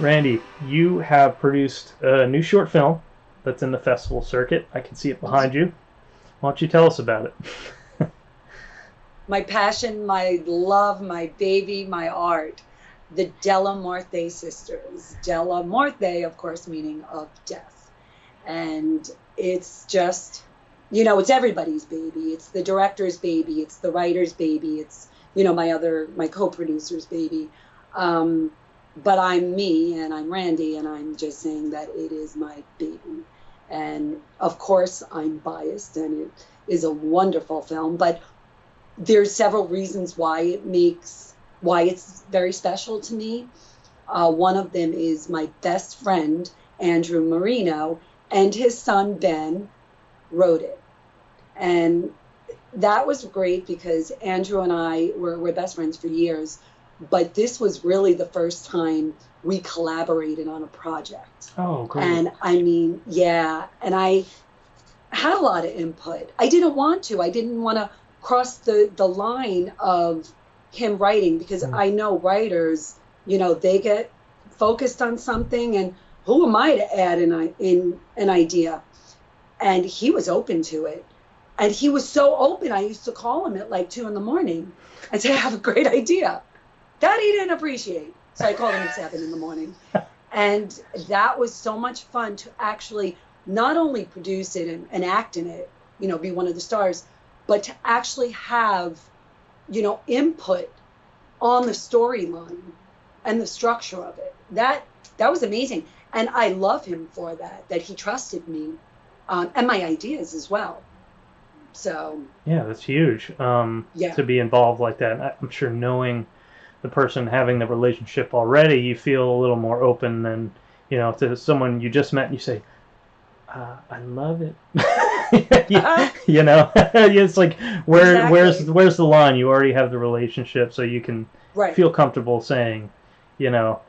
Randy, you have produced a new short film that's in the festival circuit. I can see it behind you. Why don't you tell us about it? My passion, my love, my baby, my art. The Della Morte sisters. Della Morte, of course, meaning of death. And it's just, it's everybody's baby. It's the director's baby. It's the writer's baby. It's, my co-producer's baby. But I'm me and I'm Randy, and I'm just saying that it is my baby. And of course, I'm biased, and it is a wonderful film, but there's several reasons why it's very special to me. One of them is my best friend, Andrew Marino, and his son, Ben, wrote it. And that was great because Andrew and I were best friends for years, but this was really the first time we collaborated on a project. Oh, great. And I mean, yeah, and I had a lot of input. I didn't want to. I didn't want to cross the line of him writing, because I know writers, they get focused on something, and who am I to add in an idea? And he was open to it. And he was so open, I used to call him at like 2 a.m. and say, I have a great idea. That he didn't appreciate. So I called him at 7 a.m. And that was so much fun to actually not only produce it and act in it, be one of the stars, but to actually have, input on the storyline and the structure of it. That was amazing. And I love him for that he trusted me, and my ideas as well. So yeah, that's huge. yeah, To be involved like that. I'm sure knowing the person, having the relationship already, you feel a little more open than, to someone you just met and you say, I love it. It's like exactly. where's the line? You already have the relationship, so you can Right. feel comfortable saying, you know,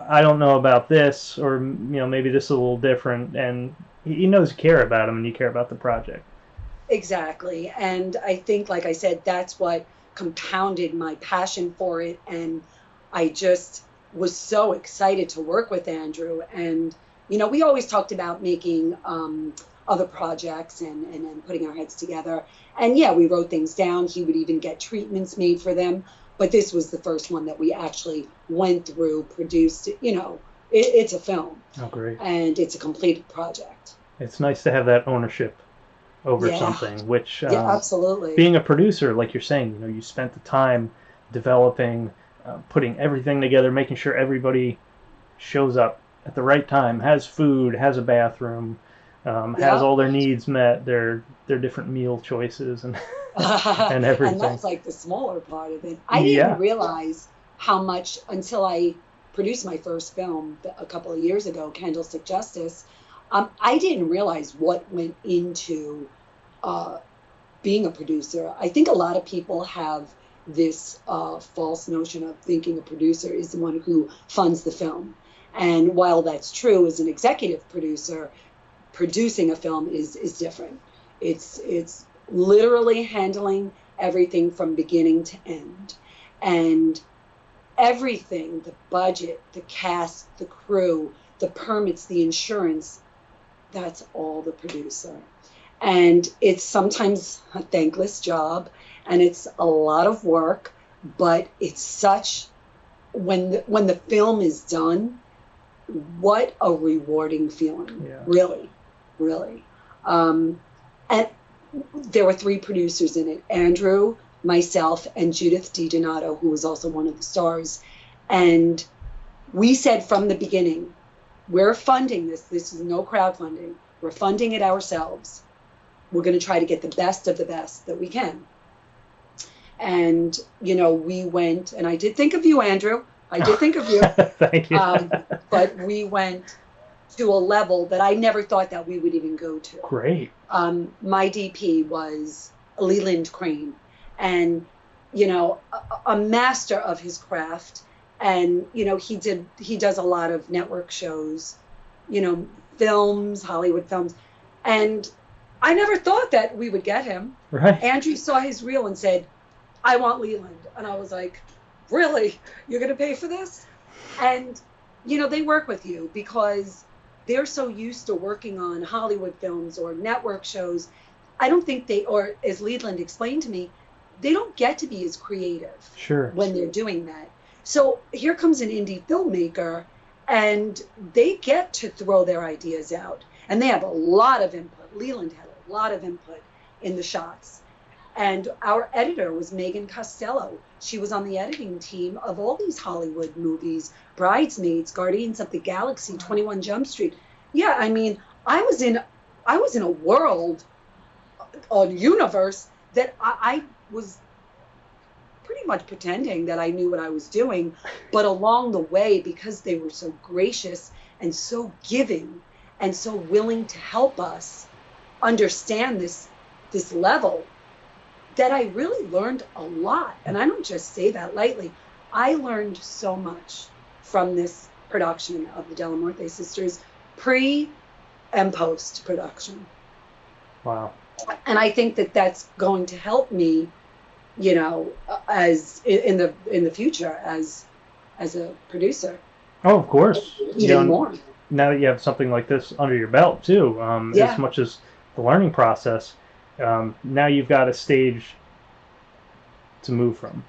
I don't know about this, or maybe this is a little different, and he knows you care about him and you care about the project. Exactly. And I think, like I said, that's what compounded my passion for it. And I just was so excited to work with Andrew. And, we always talked about making other projects and putting our heads together. And yeah, we wrote things down. He would even get treatments made for them. But this was the first one that we actually went through, produced. It's a film, Oh, great! and it's a completed project. It's nice to have that ownership over Yeah. something. Which, Yeah, absolutely. being a producer, like you're saying, you spent the time developing, putting everything together, making sure everybody shows up at the right time, has food, has a bathroom, has Yeah. all their needs met, their different meal choices, and and And everything. that's like the smaller part of it. I didn't Yeah, realize how much until I produced my first film a couple of years ago, Candlestick Justice. I didn't realize what went into uh, being a producer. I think a lot of people have this false notion of thinking a producer is the one who funds the film. And while that's true, as an executive producer, producing a film is different. It's literally handling everything from beginning to end, and everything, the budget, the cast, the crew, the permits, the insurance, that's all the producer. And it's sometimes a thankless job, and it's a lot of work, but it's such, when the film is done, what a rewarding feeling, yeah. really, really. And there were 3 producers in it: Andrew, myself, and Judith DiDonato, who was also one of the stars. And we said from the beginning, we're funding this. This is no crowdfunding. We're funding it ourselves. We're going to try to get the best of the best that we can. And, we went, and I did think of you, Andrew. I did think of you. Thank you. But we went to a level that I never thought that we would even go to. Great. My DP was Leland Crane, and a master of his craft. And he does a lot of network shows, films, Hollywood films, and I never thought that we would get him. Right. Andrew saw his reel and said, I want Leland. And I was like, really? You're going to pay for this? And they work with you because they're so used to working on Hollywood films or network shows. I don't think or as Leland explained to me, they don't get to be as creative Sure. when they're doing that. So here comes an indie filmmaker, and they get to throw their ideas out, and they have a lot of input. Leland had a lot of input in the shots. And our editor was Megan Costello. She was on the editing team of all these Hollywood movies, Bridesmaids, Guardians of the Galaxy, 21 Jump Street. Yeah, I mean, I was in a world, a universe that I was pretty much pretending that I knew what I was doing. But along the way, because they were so gracious and so giving and so willing to help us understand this level, that I really learned a lot. And I don't just say that lightly. I learned so much from this production of the Della Morte sisters, pre and post production. Wow. And I think that that's going to help me, as in the future as a producer. Oh, of course. Even more. Now that you have something like this under your belt too, as much as the learning process, now you've got a stage to move from,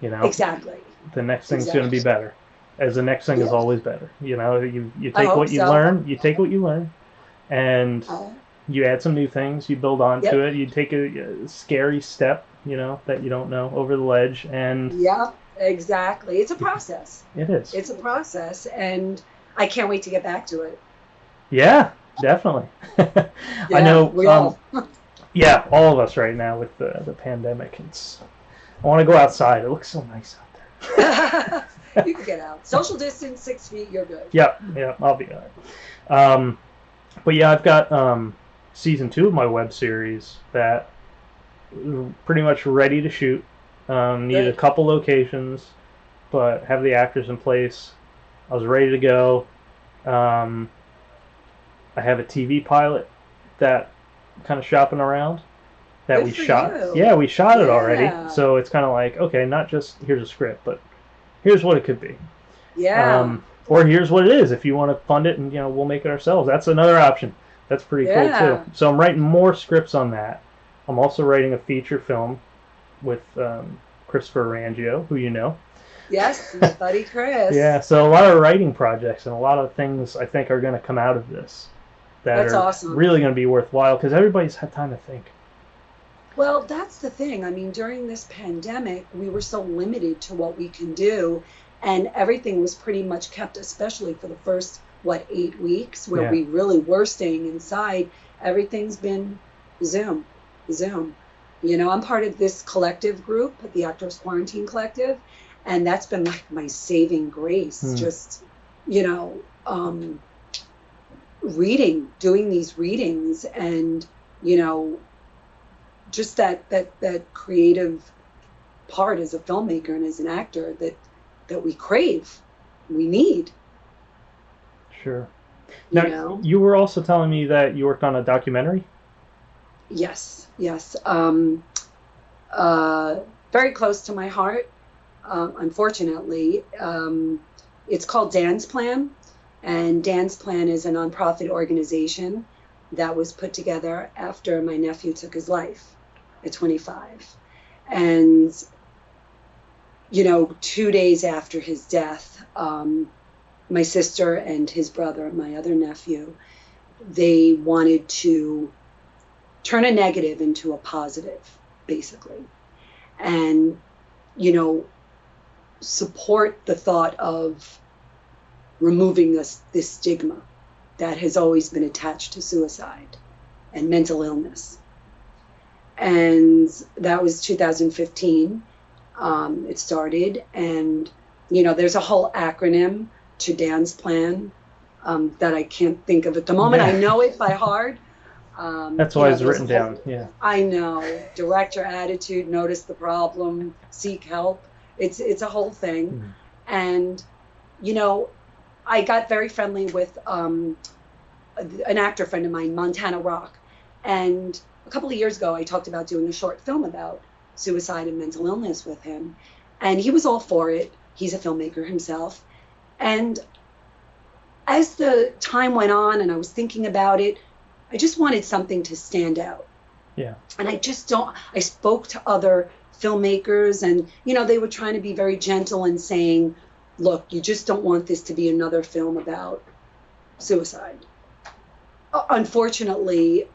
Exactly. The next thing's going to be better, as the next thing is always better. You take what you learn, and you add some new things, you build onto it, you take a scary step, that you don't know, over the ledge, and exactly. It's a process. It is. It's a process, and I can't wait to get back to it. Yeah, definitely. I know. We all. Yeah, all of us right now with the pandemic. I want to go outside. It looks so nice out there. You can get out. Social distance, 6 feet, you're good. Yeah, I'll be all right. But yeah, I've got season 2 of my web series that pretty much ready to shoot. Needed a couple locations, but have the actors in place. I was ready to go. I have a TV pilot that kind of shopping around that Good we for shot. You. Yeah, we shot it already. So it's kind of like, okay, not just here's a script, but here's what it could be. Yeah. Or here's what it is. If you want to fund it and we'll make it ourselves. That's another option. That's pretty cool too. So I'm writing more scripts on that. I'm also writing a feature film with Christopher Rangio, who you know. Yes, my buddy Chris. Yeah, so a lot of writing projects and a lot of things I think are going to come out of this that are awesome. Really going to be worthwhile because everybody's had time to think. Well, that's the thing. I mean, during this pandemic, we were so limited to what we can do, and everything was pretty much kept, especially for the first, 8 weeks, where we really were staying inside. Everything's been Zoom. I'm part of this collective group, the Actors Quarantine Collective, and that's been like my saving grace. Just, doing these readings, and just that creative part as a filmmaker and as an actor that we crave, we need. Sure. Now, you were also telling me that you worked on a documentary. Yes. Very close to my heart. Unfortunately, it's called Dan's Plan, and Dan's Plan is a nonprofit organization that was put together after my nephew took his life at 25. And, 2 days after his death, my sister and his brother, my other nephew, they wanted to turn a negative into a positive, basically. And, support the thought of removing this stigma that has always been attached to suicide and mental illness. And that was 2015. It started, and there's a whole acronym to Dan's Plan that I can't think of at the moment. I know it by heart. That's why it's written down. Yeah. I know. Direct your attitude, notice the problem, seek help. It's a whole thing. And I got very friendly with an actor friend of mine, Montana Rock, and a couple of years ago I talked about doing a short film about suicide and mental illness with him, and he was all for it. He's a filmmaker himself, and as the time went on and I was thinking about it, I just wanted something to stand out. Yeah. And I spoke to other filmmakers, and, they were trying to be very gentle and saying, look, you just don't want this to be another film about suicide. Unfortunately,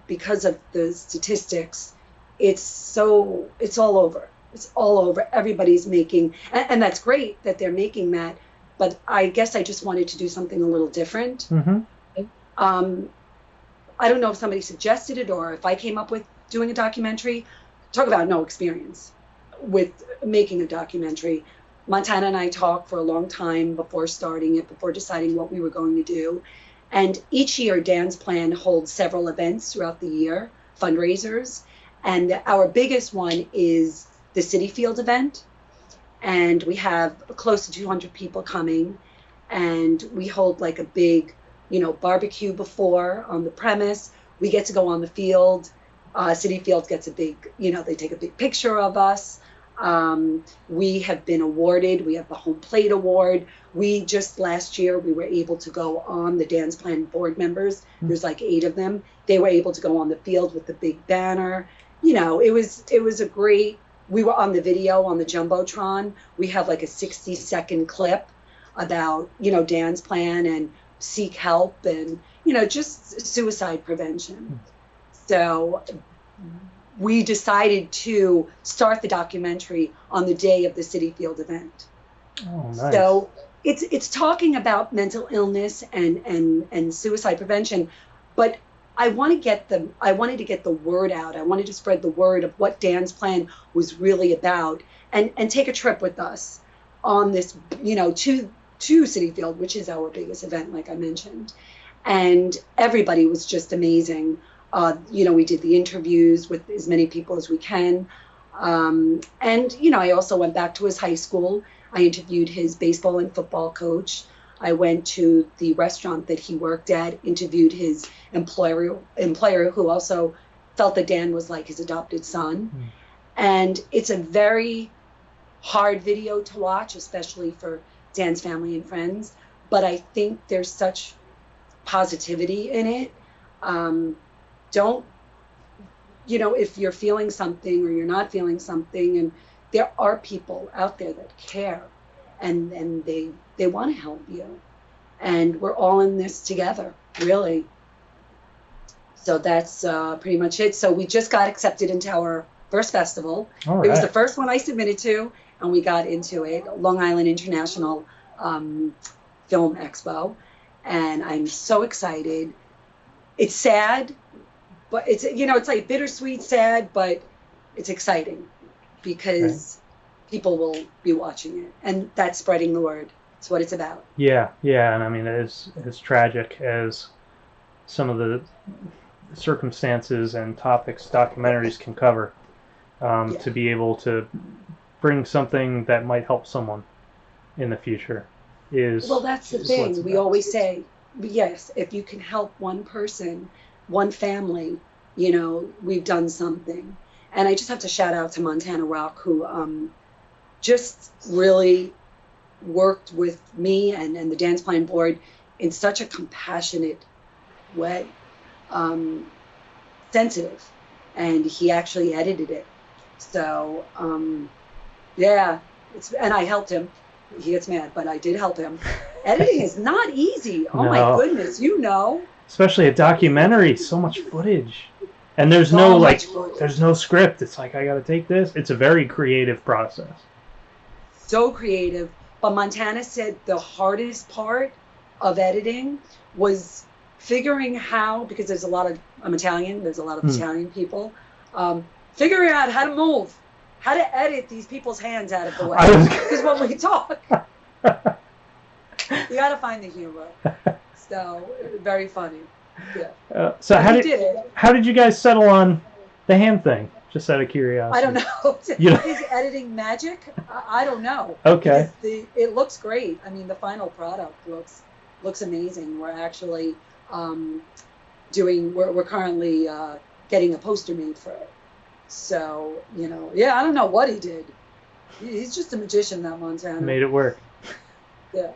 because of the statistics, it's all over. It's all over. Everybody's making, and that's great that they're making that. But I guess I just wanted to do something a little different. Mm-hmm. I don't know if somebody suggested it or if I came up with doing a documentary. Talk about no experience with making a documentary. Montana and I talked for a long time before starting it, before deciding what we were going to do. And each year, Dan's Plan holds several events throughout the year, fundraisers. And our biggest one is the City Field event. And we have close to 200 people coming. And we hold like a big, barbecue before on the premise. We get to go on the field. City Field gets a big, they take a big picture of us. We have been awarded. We have the Home Plate Award. Last year, we were able to go on the Dan's Plan board members. There's like 8 of them. They were able to go on the field with the big banner. It was a great, we were on the video on the Jumbotron. We have like a 60-second clip about, Dan's Plan and seek help and, just suicide prevention. So we decided to start the documentary on the day of the City Field event. Oh, nice. So it's talking about mental illness and suicide prevention, but I wanted to get the word out. I wanted to spread the word of what Dan's Plan was really about, and take a trip with us on this, to City Field, which is our biggest event, like I mentioned. And everybody was just amazing. We did the interviews with as many people as we can. And, I also went back to his high school. I interviewed his baseball and football coach. I went to the restaurant that he worked at, interviewed his employer who also felt that Dan was like his adopted son. And it's a very hard video to watch, especially for Dan's family and friends. But I think there's such positivity in it. If you're feeling something or you're not feeling something, and there are people out there that care and they want to help you, and we're all in this together, really. So that's pretty much it. So we just got accepted into our first festival. All right. It was right. the first one I submitted to, and we got into it, Long Island International Film Expo, and I'm so excited. It's sad, but it's like bittersweet sad, but it's exciting because people will be watching it, and that's spreading the word. It's what it's about. Yeah, and I mean, as tragic as some of the circumstances and topics documentaries can cover, to be able to bring something that might help someone in the future is... Well, that's the thing. We always say, yes, if you can help one person, one family, we've done something. And I just have to shout out to Montana Rock, who just really worked with me and the Dan's Plan board in such a compassionate way, sensitive, and he actually edited it. So, and I helped him. He gets mad, but I did help him. Editing is not easy. Oh, no. My goodness, Especially a documentary, so much footage. And there's there's no script. It's like, I got to take this. It's a very creative process. So creative. But Montana said the hardest part of editing was figuring how, because there's a lot of, I'm Italian, there's a lot of Italian people, figuring out how to move, how to edit these people's hands out of the way. Because when we talk, you got to find the humor. So, very funny. Yeah. So how did you guys settle on the hand thing? Just out of curiosity. I don't know. Is editing magic? I don't know. Okay. It looks great. I mean, the final product looks amazing. We're actually we're currently getting a poster made for it. So, I don't know what he did. He's just a magician, that Montana. Made it work. Yeah.